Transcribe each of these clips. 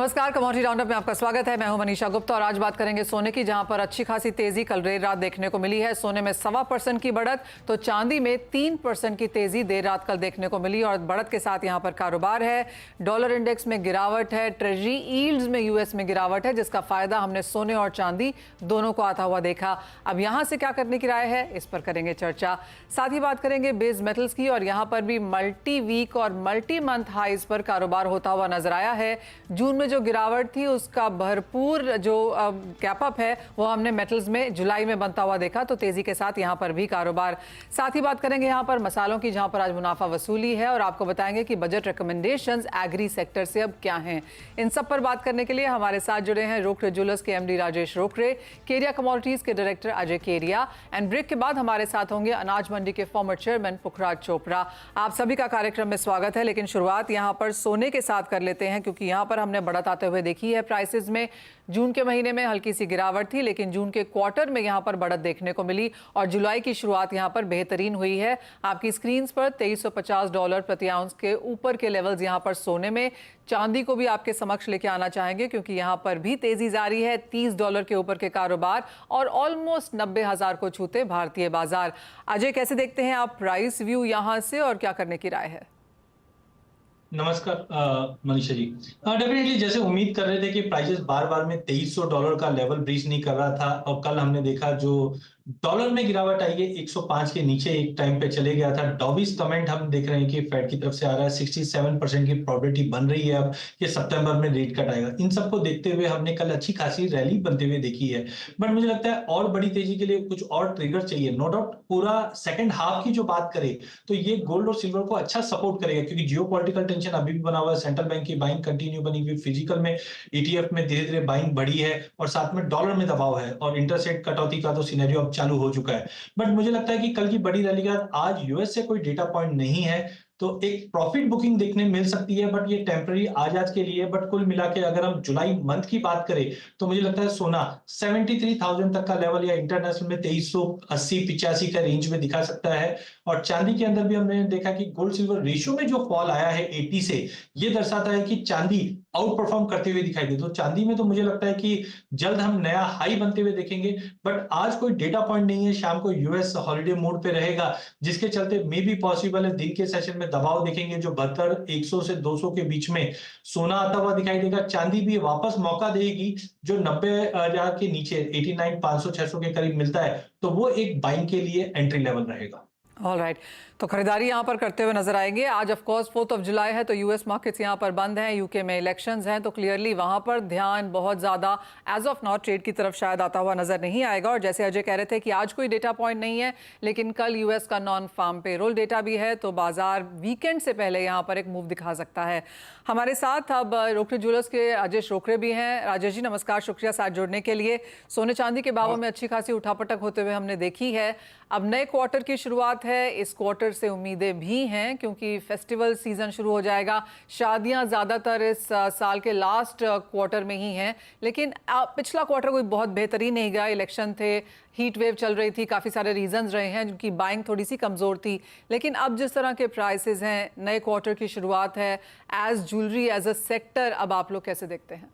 नमस्कार, commodity roundup में आपका स्वागत है। मैं हूं मनीषा गुप्ता और आज बात करेंगे सोने की, जहां पर अच्छी खासी तेजी कल देर रात देखने को मिली है। सोने में 1.25% की बढ़त तो चांदी में 3% की तेजी देर रात कल देखने को मिली और बढ़त के साथ यहां पर कारोबार है। डॉलर इंडेक्स में गिरावट है, ट्रेजरी यील्ड्स में यूएस में गिरावट है, जिसका फायदा हमने सोने और चांदी दोनों को आता हुआ देखा। अब यहां से क्या करने की राय है, इस पर करेंगे चर्चा। साथ ही बात करेंगे बेस मेटल्स की और यहां पर भी मल्टी वीक और मल्टी मंथ हाइज पर कारोबार होता हुआ नजर आया है। जून में जो गिरावट थी उसका भरपूर जो गैप अप है वो हमने मेटल्स में जुलाई में बनता हुआ देखा, तो तेजी के साथ यहां पर भी कारोबार। साथ ही बात करेंगे यहां पर मसालों की, जहां पर आज मुनाफा वसूली है और आपको बताएंगे कि बजट रिकमेंडेशंस एग्री सेक्टर से अब क्या हैं। इन सब पर बात करने के लिए हमारे साथ जुड़े हैं रोकरे ज्वेलर्स के एमडी राजेश रोकरे, केरिया कमोडिटीज के डायरेक्टर अजय केरिया एंड ब्रेक के बाद हमारे साथ होंगे अनाज मंडी के फॉर्मर चेयरमैन पुखराज चोपड़ा। आप सभी का कार्यक्रम में स्वागत है, लेकिन शुरुआत यहां पर सोने के साथ कर लेते हैं, क्योंकि यहां पर हमने बढ़त आते हुए देखी है प्राइसेस में। जून के महीने में हल्की सी गिरावट थी, लेकिन जून के क्वार्टर में यहां पर बढ़त देखने को मिली और जुलाई की शुरुआत यहां पर बेहतरीन हुई है। आपकी स्क्रीन पर $2350 प्रति आउंस के ऊपर के लेवल्स यहां पर सोने में। चांदी को भी आपके समक्ष लेके आना चाहेंगे, क्योंकि यहां पर भी तेजी जारी है। $30 के ऊपर के कारोबार और ऑलमोस्ट 90,000 को छूते भारतीय बाजार। अजय, कैसे देखते हैं आप प्राइस व्यू यहां से और क्या करने की राय है? नमस्कार मनीषा जी। डेफिनेटली जैसे उम्मीद कर रहे थे कि प्राइसेस बार बार में $2300 का लेवल ब्रीच नहीं कर रहा था, और कल हमने देखा जो डॉलर में गिरावट आई है 105 के नीचे एक टाइम पे चले गया था। डॉबिस कमेंट हम देख रहे हैं कि फेड की तरफ से आ रहा है, 67% की प्रोबेबिलिटी बन रही है अब कि सितंबर में रेट कट आएगा। इन सबको देखते हुए हमने कल अच्छी खासी रैली बनते हुए देखी है, बट मुझे लगता है और बड़ी तेजी के लिए कुछ और ट्रिगर चाहिए। नो डाउट पूरा सेकंड हाफ की जो बात करें तो ये गोल्ड और सिल्वर को अच्छा सपोर्ट करेगा, क्योंकि जियोपॉलिटिकल टेंशन अभी भी बना हुआ है। सेंट्रल बैंक की बाइंग कंटिन्यू बनी हुई, फिजिकल में ईटीएफ में धीरे धीरे बाइंग बढ़ी है और साथ में डॉलर में दबाव है और इंटरेस्ट रेट कटौती का तो सिनेरियो अब चालू हो चुका है। बट मुझे लगता है कि कल की बड़ी रैली के बाद आज यूएस से कोई डेटा पॉइंट नहीं है, तो एक प्रॉफिट बुकिंग देखने मिल सकती है, बट ये टेम्पररी आज के लिए। बट कुल मिला के अगर हम जुलाई मंथ की बात करें तो मुझे लगता है सोना 73,000 तक का लेवल या इंटरनेशनल में 2380-85 का रेंज में दिखा सकता है। और चांदी के अंदर भी हमने देखा कि गोल्ड सिल्वर रेशियो में जो फॉल आया है 80 से, ये दर्शाता है कि चांदी आउट परफॉर्म करते हुए दिखाई दे। तो चांदी में तो मुझे लगता है कि जल्द हम नया हाई बनते हुए देखेंगे। बट आज कोई डेटा पॉइंट नहीं है, शाम को यूएस हॉलिडे मोड पे रहेगा, जिसके चलते मे भी पॉसिबल है दिन के सेशन में दबाव देखेंगे जो 72 से 200 के बीच में सोना आता हुआ दिखाई देगा। चांदी भी वापस मौका देगी जो 90,000 के नीचे 89,500-600 के करीब मिलता है, तो वो एक बाइंग के लिए एंट्री लेवल रहेगा। ऑलराइट, तो खरीदारी यहां पर करते हुए नजर आएंगे। आज ऑफ कोर्स 4 जुलाई है, तो यूएस मार्केट्स यहां पर बंद हैं, यूके में इलेक्शंस हैं, तो क्लियरली वहां पर ध्यान बहुत ज्यादा एज ऑफ नॉट ट्रेड की तरफ शायद आता हुआ नजर नहीं आएगा। और जैसे अजय कह रहे थे कि आज कोई डेटा पॉइंट नहीं है, लेकिन कल यूएस का नॉन फार्म पेरोल डेटा भी है, तो बाजार वीकेंड से पहले यहां पर एक मूव दिखा सकता है। हमारे साथ अब रोकरे ज्वेलर्स के राजेश रोकरे भी हैं। राजेश जी नमस्कार, शुक्रिया साथ जुड़ने के लिए। सोने चांदी के भावों में अच्छी खासी उठापटक होते हुए हमने देखी है। अब नए क्वार्टर की शुरुआत है, इस क्वार्टर से उम्मीदें भी हैं, क्योंकि फेस्टिवल सीजन शुरू हो जाएगा। शादियां ज्यादातर इस साल के लास्ट क्वार्टर में ही हैं, लेकिन पिछला क्वार्टर कोई बहुत बेहतरीन नहीं गया। इलेक्शन थे, हीट वेव चल रही थी, काफ़ी सारे रीजंस रहे हैं जिनकी बाइंग थोड़ी सी कमज़ोर थी। लेकिन अब जिस तरह के प्राइसेस हैं, नए क्वार्टर की शुरुआत है, as jewellery as a sector अब आप लोग कैसे देखते हैं?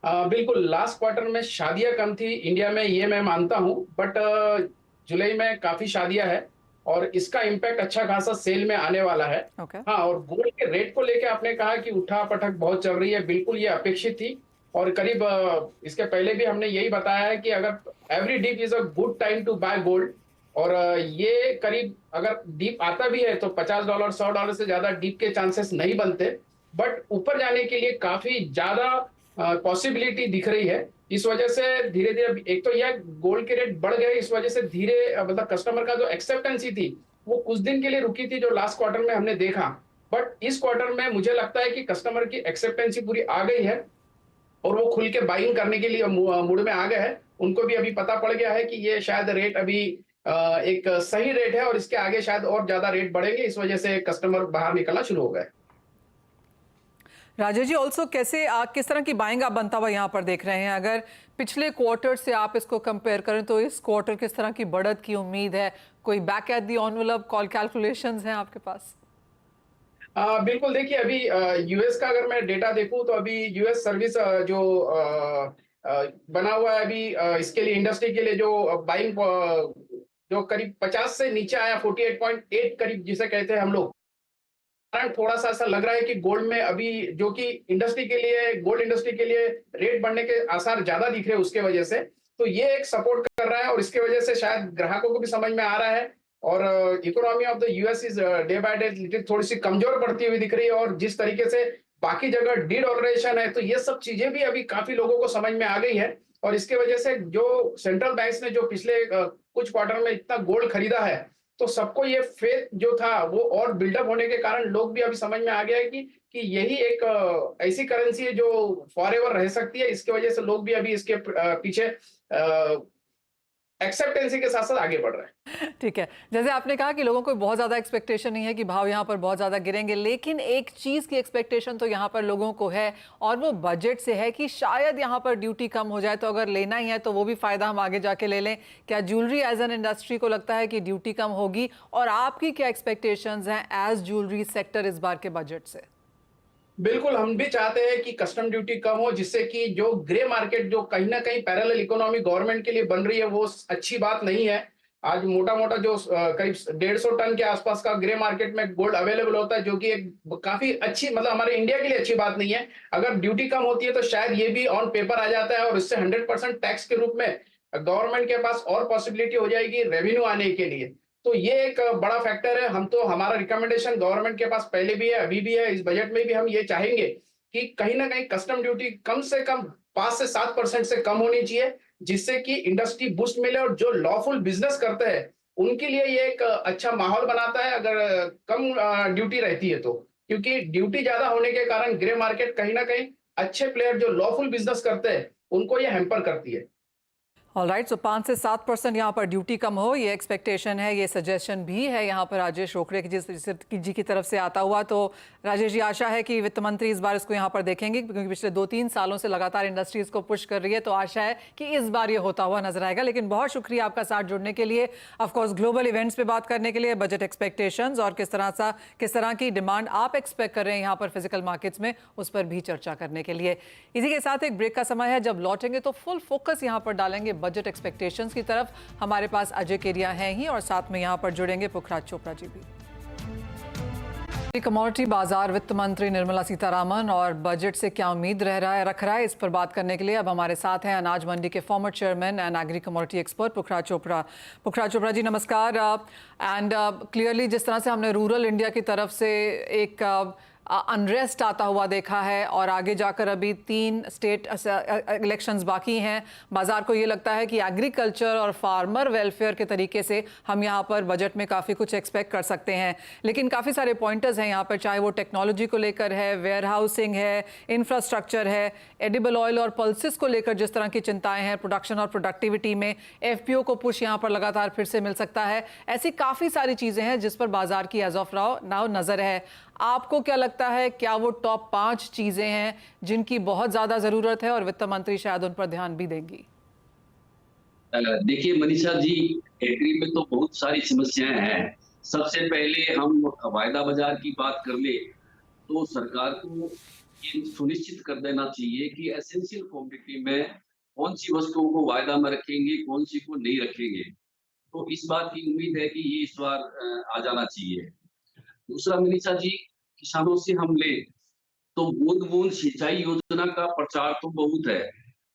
बिल्कुल, लास्ट क्वार्टर में शादियां कम थी इंडिया में, ये मैं मानता हूं, बट जुलाई में काफी शादियां हैं और इसका इम्पैक्ट अच्छा खासा सेल में आने वाला है। हाँ, और गोल्ड के रेट को लेके आपने कहा कि उठा पटक बहुत चल रही है, बिल्कुल ये अपेक्षित थी। और करीब इसके पहले भी हमने यही बताया है कि अगर every dip is a good time to buy gold, और ये करीब अगर डीप आता भी है तो $50 $100 से ज्यादा डीप के चांसेस नहीं बनते, बट ऊपर जाने के लिए काफी ज्यादा पॉसिबिलिटी दिख रही है। इस वजह से धीरे धीरे एक तो यह गोल्ड के रेट बढ़ गए, इस वजह से धीरे मतलब कस्टमर का जो एक्सेप्टेंसी थी वो कुछ दिन के लिए रुकी थी जो लास्ट क्वार्टर में हमने देखा। बट इस क्वार्टर में मुझे लगता है कि कस्टमर की एक्सेप्टेंसी पूरी आ गई है और वो खुल के बाइंग करने के लिए मूड में आ गए हैं। उनको भी अभी पता पड़ गया है कि ये शायद रेट अभी एक सही रेट है और इसके आगे शायद और ज्यादा रेट बढ़ेंगे, इस वजह से कस्टमर बाहर निकलना शुरू हो गए। राजेश जी, ऑल्सो कैसे किस तरह की बाइंग आप बनता हुआ यहाँ पर देख रहे हैं? अगर पिछले क्वार्टर से आप इसको कंपेयर करें तो इस क्वार्टर किस तरह की बढ़त की उम्मीद है? कोई back at the envelope call calculations हैं आपके पास? बिल्कुल देखिए अभी यूएस का अगर मैं डेटा देखूं तो अभी यूएस सर्विस जो बना हुआ है अभी इसके लिए इंडस्ट्री के लिए जो बाइंग जो करीब 50 से नीचे आया 48.8 करीब जिसे कहते हैं हम लोग। कारण थोड़ा सा ऐसा लग रहा है कि गोल्ड में अभी जो कि इंडस्ट्री के लिए गोल्ड इंडस्ट्री के लिए रेट बढ़ने के आसार ज्यादा दिख रहे हैं उसके वजह से। तो ये एक सपोर्ट कर रहा है और इसके वजह से शायद ग्राहकों को भी समझ में आ रहा है और economy of the US is day by day थोड़ी सी कमजोर पड़ती हुई दिख रही है और जिस तरीके से बाकी जगह डीडॉलराइजेशन है तो ये सब चीजें भी अभी काफी लोगों को समझ में आ गई है और इसके वजह से जो सेंट्रल बैंक्स ने जो पिछले कुछ क्वार्टर में इतना गोल्ड खरीदा है तो सबको ये फेथ जो था वो और बिल्डअप होने के कारण लोग भी अभी समझ में आ गया है कि यही एक ऐसी करेंसी है जो फॉरएवर रह सकती है। इसके वजह से लोग भी अभी इसके पीछे एक्सेप्टेंसी के साथ साथ आगे बढ़ रहे हैं। ठीक है, जैसे आपने कहा कि लोगों को बहुत ज्यादा एक्सपेक्टेशन नहीं है कि भाव यहाँ पर बहुत ज्यादा गिरेंगे, लेकिन एक चीज की एक्सपेक्टेशन तो यहाँ पर लोगों को है और वो बजट से है कि शायद यहाँ पर ड्यूटी कम हो जाए, तो अगर लेना ही है तो वो भी फायदा हम आगे जाके ले लें। क्या ज्वेलरी एज एन इंडस्ट्री को लगता है कि ड्यूटी कम होगी और आपकी क्या एक्सपेक्टेशंस हैं एज ज्वेलरी सेक्टर इस बार के बजट से? बिल्कुल हम भी चाहते हैं कि कस्टम ड्यूटी कम हो जिससे कि जो ग्रे मार्केट जो कहीं ना कहीं पैरेलल इकोनॉमी गवर्नमेंट के लिए बन रही है वो अच्छी बात नहीं है। आज मोटा मोटा जो करीब 150 टन के आसपास का ग्रे मार्केट में गोल्ड अवेलेबल होता है जो कि एक काफी अच्छी मतलब हमारे इंडिया के लिए अच्छी बात नहीं है। अगर ड्यूटी कम होती है तो शायद ये भी ऑन पेपर आ जाता है और इससे 100% टैक्स के रूप में गवर्नमेंट के पास और पॉसिबिलिटी हो जाएगी रेवेन्यू आने के लिए। तो ये एक बड़ा फैक्टर है। हम तो हमारा रिकमेंडेशन गवर्नमेंट के पास पहले भी है अभी भी है, इस बजट में भी हम ये चाहेंगे कि कहीं ना कहीं कस्टम ड्यूटी कम से कम 5 से 7% से कम होनी चाहिए जिससे कि इंडस्ट्री बूस्ट मिले और जो लॉफुल बिजनेस करते हैं उनके लिए ये एक अच्छा माहौल बनाता है अगर कम ड्यूटी रहती है तो, क्योंकि ड्यूटी ज्यादा होने के कारण ग्रे मार्केट कहीं ना कहीं अच्छे प्लेयर जो लॉफुल बिजनेस करते हैं उनको ये हैम्पर करती है। ऑलराइट, सो 5 से 7% यहाँ पर ड्यूटी कम हो, ये एक्सपेक्टेशन है, ये सजेशन भी है यहाँ पर राजेश रोकड़े जी की तरफ से आता हुआ। तो राजेश जी, आशा है कि वित्त मंत्री इस बार इसको यहाँ पर देखेंगे क्योंकि पिछले 2-3 सालों से लगातार इंडस्ट्रीज को पुश कर रही है, तो आशा है कि इस बार ये होता हुआ नजर आएगा। लेकिन बहुत शुक्रिया आपका साथ जुड़ने के लिए, ऑफकोर्स ग्लोबल इवेंट्स पे बात करने के लिए, बजट एक्सपेक्टेशंस और किस तरह की डिमांड आप एक्सपेक्ट कर रहे हैं यहाँ पर फिजिकल मार्केट्स में, उस पर भी चर्चा करने के लिए। इसी के साथ एक ब्रेक का समय है, जब लौटेंगे तो फुल फोकस यहाँ पर डालेंगे बजट एक्सपेक्टेशंस की तरफ। हमारे पास अजय केरिया हैं ही और साथ में यहां पर जुड़ेंगे पुखराज चोपड़ा जी भी। कमोडिटी बाजार वित्त मंत्री निर्मला सीतारामन और बजट से क्या उम्मीद रख रहा है, इस पर बात करने के लिए अब हमारे साथ हैं अनाज मंडी के former chairman and agri commodity expert Pukhraj Chopra. Pukhraj Chopra ji नमस्कार। एंड क्लियरली जिस तरह से हमने रूरल इंडिया की तरफ से एक अनरेस्ट आता हुआ देखा है और आगे जाकर अभी 3 स्टेट इलेक्शंस बाकी हैं, बाजार को ये लगता है कि एग्रीकल्चर और फार्मर वेलफेयर के तरीके से हम यहाँ पर बजट में काफ़ी कुछ एक्सपेक्ट कर सकते हैं। लेकिन काफ़ी सारे पॉइंटर्स हैं यहाँ पर, चाहे वो टेक्नोलॉजी को लेकर है, वेयर हाउसिंग है, इंफ्रास्ट्रक्चर है, एडिबल ऑयल और पल्सेस को लेकर जिस तरह की चिंताएं हैं, प्रोडक्शन और प्रोडक्टिविटी में एफपीओ को पुश यहाँ पर लगातार फिर से मिल सकता है। ऐसी काफ़ी सारी चीज़ें हैं जिस पर बाजार की एज ऑफ नाउ नज़र है। आपको क्या लगता है, क्या वो टॉप 5 चीजें हैं जिनकी बहुत ज्यादा जरूरत है और वित्त मंत्री शायद उन पर ध्यान भी देंगी? देखिए मनीषा जी, एग्री में तो बहुत सारी समस्याएं हैं। सबसे पहले हम वायदा बाजार की बात कर ले तो सरकार को ये सुनिश्चित कर देना चाहिए कि एसेंशियल कमोडिटी में कौन सी वस्तुओं को वायदा में रखेंगे, कौन सी को नहीं रखेंगे। तो इस बात की उम्मीद है कि ये इस बार आ जाना चाहिए। दूसरा मनीषा जी, किसानों से हम ले तो बूंद बूंद सिंचाई योजना का प्रचार तो बहुत है,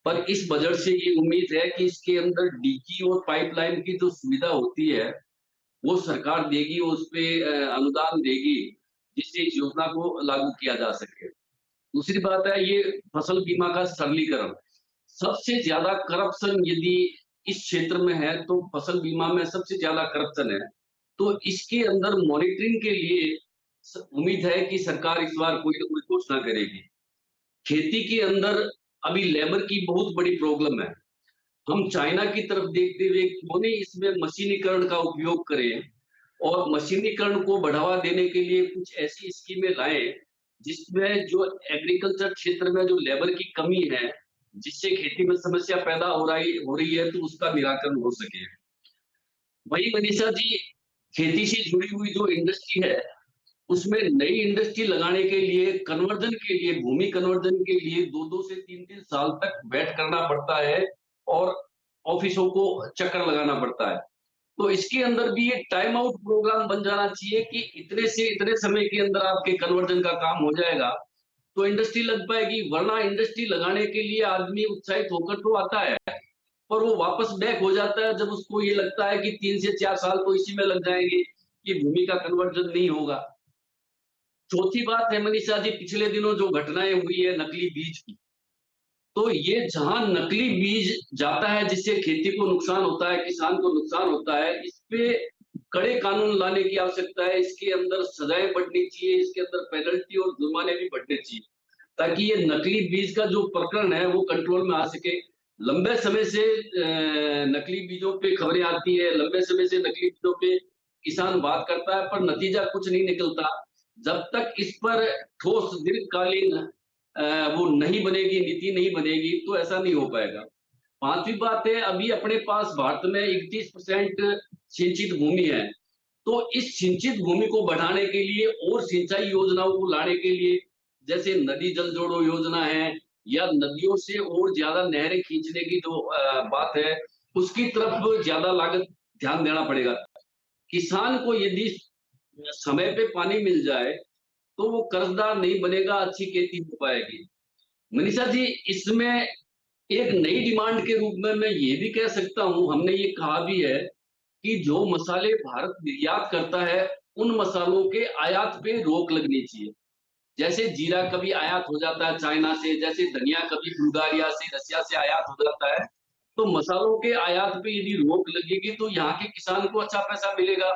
पर इस बजट से ये उम्मीद है कि इसके अंदर डीकी और पाइपलाइन की जो सुविधा होती है वो सरकार देगी, उस पे अनुदान देगी जिससे इस योजना को लागू किया जा सके। दूसरी बात है ये फसल बीमा का सरलीकरण। सबसे ज्यादा करप्शन यदि इस क्षेत्र में है तो फसल बीमा में सबसे ज्यादा करप्शन है, तो इसके अंदर मॉनिटरिंग के लिए उम्मीद है कि सरकार इस बार कोई ना कोई घोषणा करेगी। खेती के अंदर अभी लेबर की बहुत बड़ी प्रॉब्लम है। हम चाइना की तरफ देखते हुए क्यों नहीं इसमें मशीनीकरण का उपयोग करें और मशीनीकरण को बढ़ावा देने के लिए कुछ ऐसी स्कीमें लाएं जिसमें जो एग्रीकल्चर क्षेत्र में जो लेबर की कमी है, जिससे खेती में समस्या पैदा हो रही है, तो उसका निराकरण हो सके। वही मनीषा जी, खेती से जुड़ी हुई जो इंडस्ट्री है उसमें नई इंडस्ट्री लगाने के लिए, कन्वर्जन के लिए, भूमि कन्वर्जन के लिए 2-2 से 3-3 साल तक वेट करना पड़ता है और ऑफिसों को चक्कर लगाना पड़ता है। तो इसके अंदर भी ये टाइम आउट प्रोग्राम बन जाना चाहिए कि इतने से इतने समय के अंदर आपके कन्वर्जन का काम हो जाएगा, तो इंडस्ट्री लग पाएगी। वरना इंडस्ट्री लगाने के लिए आदमी उत्साहित होकर तो आता है, पर वो वापस बैक हो जाता है जब उसको ये लगता है कि 3 से 4 साल तो इसी में लग जाएंगे कि भूमि का कन्वर्जन नहीं होगा। चौथी बात है मनीषा जी, पिछले दिनों जो घटनाएं हुई है नकली बीज की, तो ये जहां नकली बीज जाता है जिससे खेती को नुकसान होता है, किसान को नुकसान होता है, इस पे कड़े कानून लाने की आवश्यकता है। इसके अंदर सजाएं बढ़नी चाहिए, इसके अंदर पेनल्टी और जुर्माने भी बढ़ने चाहिए, ताकि ये नकली बीज का जो प्रकरण है वो कंट्रोल में आ सके। लंबे समय से नकली बीजों पे खबरें आती है, लंबे समय से नकली बीजों पे किसान बात करता है, पर नतीजा कुछ नहीं निकलता। जब तक इस पर ठोस दीर्घकालीन वो नहीं बनेगी, नीति नहीं बनेगी, तो ऐसा नहीं हो पाएगा। पांचवी बात है, अभी अपने पास भारत में 31% सिंचित भूमि है, तो इस सिंचित भूमि को बढ़ाने के लिए और सिंचाई योजनाओं को लाने के लिए, जैसे नदी जल जोड़ो योजना है या नदियों से और ज्यादा नहरें खींचने की जो बात है, उसकी तरफ ज्यादा लागत ध्यान देना पड़ेगा। किसान को यदि समय पे पानी मिल जाए तो वो कर्जदार नहीं बनेगा, अच्छी खेती हो पाएगी। मनीषा जी, इसमें एक नई डिमांड के रूप में मैं ये भी कह सकता हूं, हमने ये कहा भी है कि जो मसाले भारत निर्यात करता है उन मसालों के आयात पे रोक लगनी चाहिए। जैसे जीरा कभी आयात हो जाता है चाइना से, जैसे धनिया कभी बुल्गारिया से, रसिया से आयात हो जाता है, तो मसालों के आयात पे यदि रोक लगेगी तो यहाँ के किसान को अच्छा पैसा मिलेगा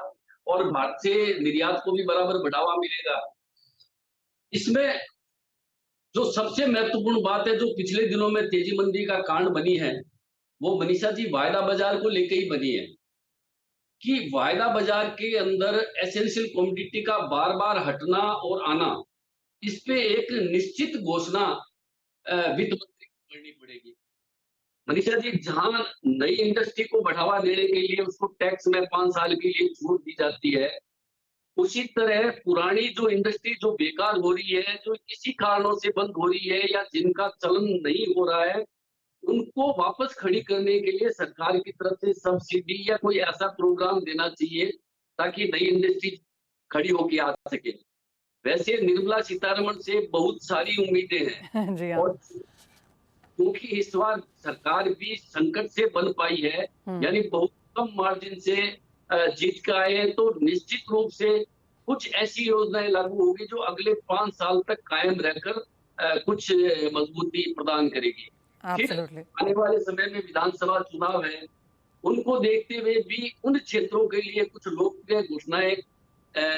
और भारत से निर्यात को भी बराबर बढ़ावा मिलेगा। इसमें जो सबसे महत्वपूर्ण बात है, जो पिछले दिनों में तेजी मंदी का कारण बनी है, वो मनीषा जी वायदा बाजार को लेकर ही बनी है कि वायदा बाजार के अंदर एसेंशियल कमोडिटी का बार बार हटना और आना, इस पे एक निश्चित घोषणा वित्त मंत्री को करनी पड़ेगी। मनीषा जी, जहां नई इंडस्ट्री को बढ़ावा देने के लिए उसको टैक्स में 5 साल के लिए छूट दी जाती है, उसी तरह पुरानी जो इंडस्ट्री जो बेकार हो रही है, जो किसी कारणों से बंद हो रही है या जिनका चलन नहीं हो रहा है, उनको वापस खड़ी करने के लिए सरकार की तरफ से सब्सिडी या कोई ऐसा प्रोग्राम देना चाहिए ताकि नई इंडस्ट्री खड़ी होके आ सके। वैसे निर्मला सीतारमण से बहुत सारी उम्मीदें हैं जी हाँ। और क्योंकि इस बार सरकार भी संकट से बन पाई है, यानी बहुत कम मार्जिन से जीत के आए हैं, तो निश्चित रूप से कुछ ऐसी योजनाएं लागू होगी जो अगले 5 साल तक कायम रहकर कुछ मजबूती प्रदान करेगी। फिर आने वाले समय में विधानसभा चुनाव है, उनको देखते हुए भी उन क्षेत्रों के लिए कुछ लोकप्रिय घोषणाएं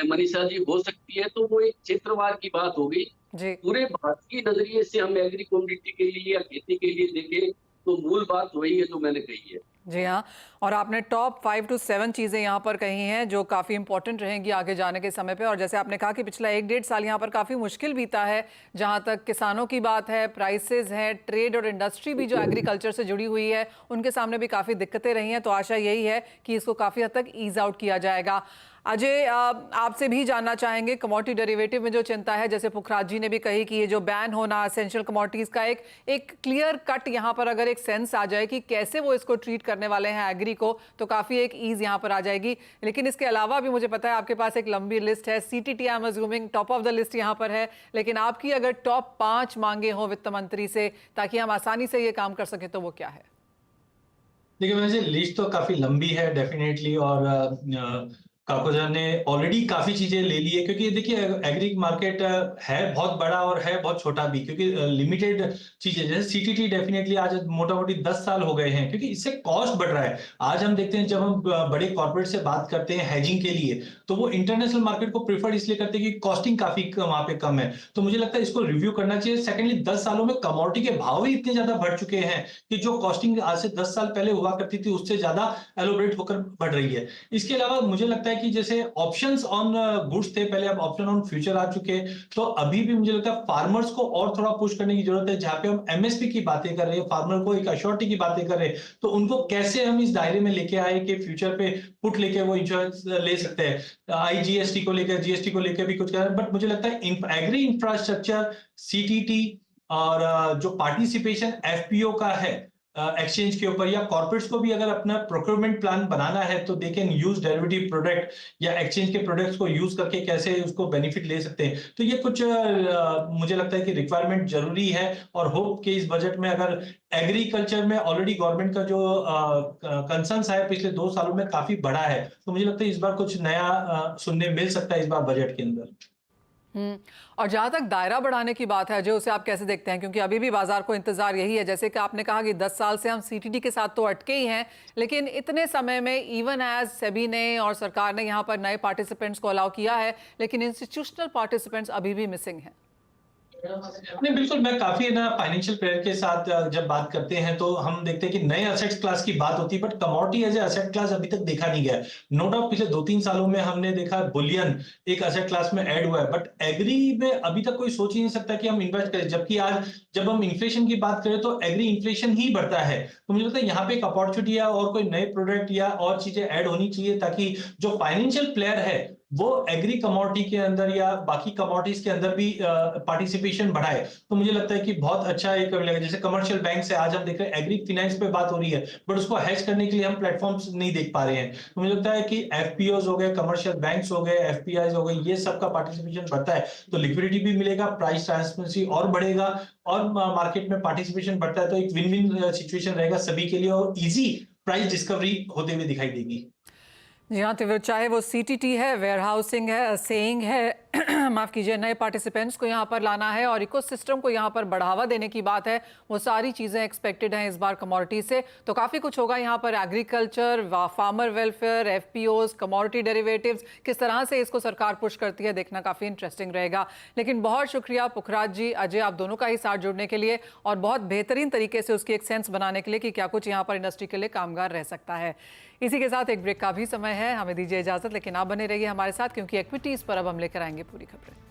मनीषा जी हो सकती है, तो वो एक क्षेत्रवार की बात होगी। पूरे भारत की नजरिए से हम एग्री कमोडिटी के लिए या खेती के लिए देखें तो मूल बात वही है जो मैंने कही है। जी हाँ, और आपने टॉप 5 to 7 चीज़ें यहाँ पर कही हैं जो काफ़ी इंपॉर्टेंट रहेंगी आगे जाने के समय पे। और जैसे आपने कहा कि पिछला 1-1.5 साल यहाँ पर काफ़ी मुश्किल बीता है, जहाँ तक किसानों की बात है, प्राइसेस हैं, ट्रेड और इंडस्ट्री भी जो एग्रीकल्चर से जुड़ी हुई है उनके सामने भी काफ़ी दिक्कतें रही हैं। तो आशा यही है कि इसको काफ़ी हद तक ईज आउट किया जाएगा। अजय, आपसे भी जानना चाहेंगे कमोडिटी डेरिवेटिव में जो चिंता है, जैसे पुखराज जी ने भी कही कि ये जो बैन होना एसेंशियल कमोडिटीज का एक क्लियर कट यहाँ पर अगर एक सेंस आ जाए कि कैसे वो इसको ट्रीट करने वाले हैं एग्री को, तो काफ़ी एक ईज यहाँ पर आ जाएगी। लेकिन इसके अलावा भी मुझे पता है आपके पास एक लंबी लिस्ट है, CTT I am assuming top of the list यहाँ पर है, लेकिन आपकी अगर टॉप 5 मांगे हो वित्त मंत्री से ताकि हम आसानी से ये काम कर सकें, तो वो क्या है? देखिए, वैसे लिस्ट तो काफी लंबी है डेफिनेटली, और काकोजा ने ऑलरेडी काफी चीजें ले ली है, क्योंकि देखिए एग्री मार्केट है बहुत बड़ा और है बहुत छोटा भी, क्योंकि लिमिटेड चीजें जैसे सीटीटी डेफिनेटली आज मोटा मोटी 10 साल हो गए हैं, क्योंकि इससे कॉस्ट बढ़ रहा है। आज हम देखते हैं जब हम बड़े कॉर्पोरेट से बात करते हैं हेजिंग के लिए, तो वो इंटरनेशनल मार्केट को प्रेफर इसलिए करते हैं कि कॉस्टिंग काफी वहां पे कम है। तो मुझे लगता है इसको रिव्यू करना चाहिए। सेकेंडली, 10 सालों में कमोडिटी के भाव ही इतने ज्यादा बढ़ चुके हैं कि जो कॉस्टिंग आज से 10 साल पहले हुआ करती थी उससे ज्यादा एलोबरेट होकर बढ़ रही है। इसके अलावा मुझे लगता है कि जैसे ऑप्शंस ऑन गुड्स थे पहले, अब ऑप्शन ऑन फ्यूचर आ चुके हैं, तो अभी भी मुझे लगता है फार्मर्स को और थोड़ा पुश करने की जरूरत है। जहां पे हम एमएसपी की बातें कर रहे हैं, फार्मर को एक अश्योरिटी की बातें कर रहे हैं, तो उनको कैसे हम इस दायरे में लेके आए कि फ्यूचर पे पुट लेके वो इंश्योरेंस ले सकते हैं। आईजीएसटी को लेकर, जीएसटी को लेकर भी कुछ कर रहे हैं, बट मुझे लगता है एग्री इंफ्रास्ट्रक्चर, सीटीटी और जो पार्टिसिपेशन एफपीओ का है एक्सचेंज के ऊपर, या कॉर्पोरेट्स को भी अगर अपना प्रोक्योरमेंट प्लान बनाना है तो they can use derivative product या एक्सचेंज के प्रोडक्ट्स को यूज करके कैसे उसको बेनिफिट ले सकते हैं। तो ये कुछ मुझे लगता है कि रिक्वायरमेंट जरूरी है, और होप कि इस बजट में अगर एग्रीकल्चर में ऑलरेडी गवर्नमेंट का जो कंसर्न्स है पिछले 2 सालों में काफी बड़ा है, तो मुझे लगता है इस बार कुछ नया सुनने मिल सकता है इस बार बजट के अंदर। और जहां तक दायरा बढ़ाने की बात है, जो उसे आप कैसे देखते हैं? क्योंकि अभी भी बाजार को इंतजार यही है, जैसे कि आपने कहा कि 10 साल से हम सीटीटी के साथ तो अटके ही हैं, लेकिन इतने समय में इवन एज सेबी ने और सरकार ने यहां पर नए पार्टिसिपेंट्स को अलाउ किया है, लेकिन इंस्टीट्यूशनल पार्टिसिपेंट्स अभी भी मिसिंग हैं। नहीं, बिल्कुल, मैं काफी ना फाइनेंशियल प्लेयर के साथ जब बात करते हैं तो हम देखते हैं कि नए असेट्स क्लास की बात होती है, but commodity as a asset class अभी तक देखा नहीं गया। नो डाउट पिछले 2-3 सालों में हमने देखा बुलियन एक असेट क्लास में ऐड हुआ है, बट एग्री में अभी तक कोई सोच ही नहीं सकता कि हम इन्वेस्ट करें, जबकि आज जब हम इन्फ्लेशन की बात करें तो एग्री इन्फ्लेशन ही बढ़ता है। तो मुझे लगता है यहाँ पे एक अपॉर्चुनिटी है और कोई नए प्रोडक्ट या और चीजें ऐड होनी चाहिए, ताकि जो फाइनेंशियल प्लेयर है वो एग्री कमोडिटी के अंदर या बाकी कमोडिटीज के अंदर भी पार्टिसिपेशन बढ़ाए। तो मुझे लगता है कि बहुत अच्छा एक मिलेगा। जैसे कमर्शियल बैंक से आज हम देख रहे हैं एग्री फाइनेंस पे बात हो रही है, बट उसको हैच करने के लिए हम प्लेटफॉर्म्स नहीं देख पा रहे हैं। तो मुझे लगता है कि एफपीओज हो गए, कमर्शियल बैंक्स हो गए, एफपीआईज हो गए, ये सब का पार्टिसिपेशन बढ़ता है तो लिक्विडिटी भी मिलेगा, प्राइस ट्रांसपेरेंसी और बढ़ेगा, और मार्केट में पार्टिसिपेशन बढ़ता है तो एक विन विन सिचुएशन रहेगा सभी के लिए, और इजी प्राइस डिस्कवरी होते हुए दिखाई देगी। जी हाँ, तो चाहे वो सीटीटी है, वेयरहाउसिंग है, सेइंग है, माफ़ कीजिए, नए पार्टिसिपेंट्स को यहाँ पर लाना है और इकोसिस्टम को यहाँ पर बढ़ावा देने की बात है, वो सारी चीज़ें एक्सपेक्टेड हैं इस बार कमोडिटी से। तो काफ़ी कुछ होगा यहाँ पर, agriculture, farmer welfare, FPOs, commodity derivatives, किस तरह से इसको सरकार पुश करती है, देखना काफ़ी इंटरेस्टिंग रहेगा। लेकिन बहुत शुक्रिया पुखराज जी, अजय, आप दोनों का ही साथ जुड़ने के लिए और बहुत बेहतरीन तरीके से उसकी एक सेंस बनाने के लिए कि क्या कुछ यहाँ पर इंडस्ट्री के लिए कामगार रह सकता है। इसी के साथ एक ब्रेक का भी समय है, हमें दीजिए इजाजत, लेकिन आप बने रहिए हमारे साथ, क्योंकि इक्विटीज पर अब हम लेकर आएंगे पूरी खबरें।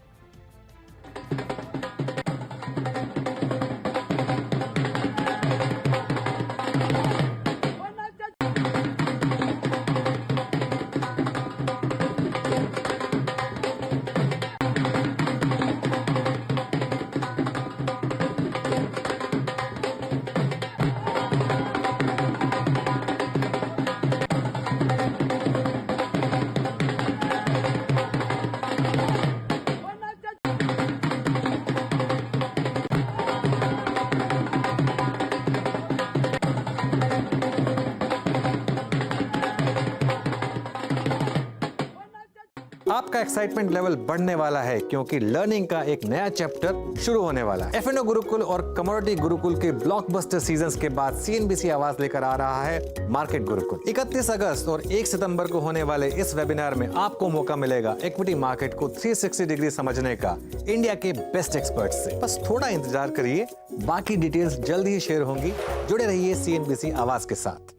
आपका एक्साइटमेंट लेवल बढ़ने वाला है, क्योंकि लर्निंग का एक नया चैप्टर शुरू होने वाला है। एफएनओ गुरुकुल और कमोडिटी गुरुकुल के ब्लॉकबस्टर सीजन्स के बाद सीएनबीसी आवाज लेकर आ रहा है मार्केट गुरुकुल। 31 अगस्त और 1 सितंबर को होने वाले इस वेबिनार में आपको मौका मिलेगा इक्विटी मार्केट को 360 डिग्री समझने का इंडिया के बेस्ट एक्सपर्ट्स से। बस थोड़ा इंतजार करिए, बाकी डिटेल्स जल्द ही शेयर होंगी। जुड़े रहिए सीएनबीसी आवाज के साथ।